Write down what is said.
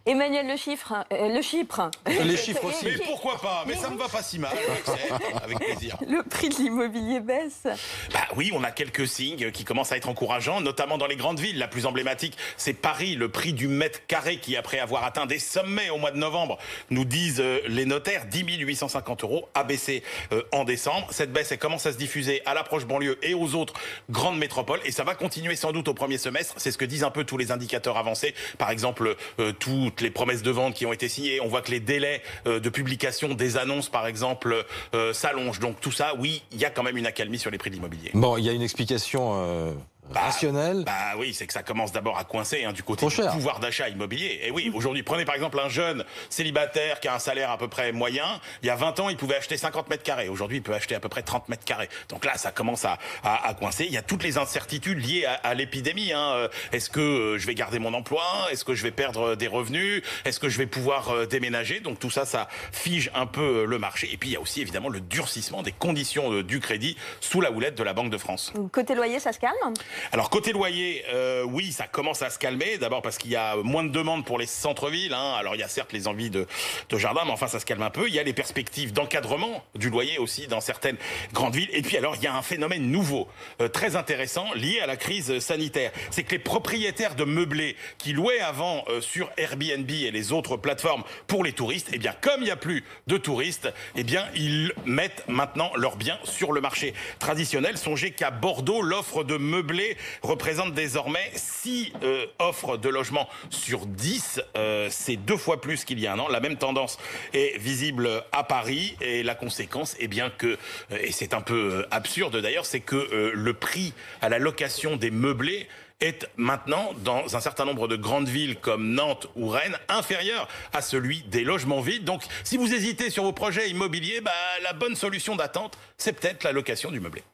Emmanuel Le Chypre, Les chiffres aussi. Mais pourquoi pas? Mais ça me va pas si mal, avec plaisir. le prix de l'immobilier baisse. Bah oui, on a quelques signes qui commencent à être encourageants, notamment dans les grandes villes. La plus emblématique, c'est Paris. Le prix du mètre carré qui, après avoir atteint des sommets au mois de novembre, nous disent les notaires, 10 850 € a baissé en décembre. Cette baisse, elle commence à se diffuser à l'approche banlieue et aux autres grandes métropoles. Et ça va continuer sans doute au premier semestre. C'est ce que disent un peu tous les indicateurs avancés. Par exemple, toutes les promesses de vente qui ont été signées. On voit que les délais de publication des annonces, par exemple, s'allongent. Donc tout ça, oui, il y a quand même une accalmie sur les prix de l'immobilier. Bon, il y a une explication rationnelle. Bah oui, c'est que ça commence d'abord à coincer du côté du pouvoir d'achat immobilier. Et oui, aujourd'hui, prenez par exemple un jeune célibataire qui a un salaire à peu près moyen. Il y a 20 ans, il pouvait acheter 50 mètres carrés. Aujourd'hui, il peut acheter à peu près 30 mètres carrés. Donc là, ça commence à coincer. Il y a toutes les incertitudes liées à l'épidémie. Est-ce que je vais garder mon emploi? Est-ce que je vais perdre des revenus? Est-ce que je vais pouvoir déménager? Donc tout ça, ça fige un peu le marché. Et puis il y a aussi évidemment le durcissement des conditions du crédit sous la houlette de la Banque de France. Côté loyer, ça se calme? Alors côté loyer, oui, ça commence à se calmer. D'abord parce qu'il y a moins de demandes pour les centres-villes. Alors il y a certes les envies de jardin, mais enfin ça se calme un peu. Il y a les perspectives d'encadrement du loyer aussi dans certaines grandes villes. Et puis alors il y a un phénomène nouveau, très intéressant, lié à la crise sanitaire. C'est que les propriétaires de meublés qui louaient avant sur Airbnb et les autres plateformes pour les touristes, eh bien comme il n'y a plus de touristes, eh bien ils mettent maintenant leurs biens sur le marché traditionnel. Songez qu'à Bordeaux, l'offre de meublés représente désormais 6 offres de logement sur 10. C'est 2 fois plus qu'il y a un an. La même tendance est visible à Paris. Et la conséquence, eh bien que, et c'est un peu absurde d'ailleurs, c'est que le prix à la location des meublés est maintenant, dans un certain nombre de grandes villes comme Nantes ou Rennes, inférieur à celui des logements vides. Donc, si vous hésitez sur vos projets immobiliers, la bonne solution d'attente, c'est peut-être la location du meublé.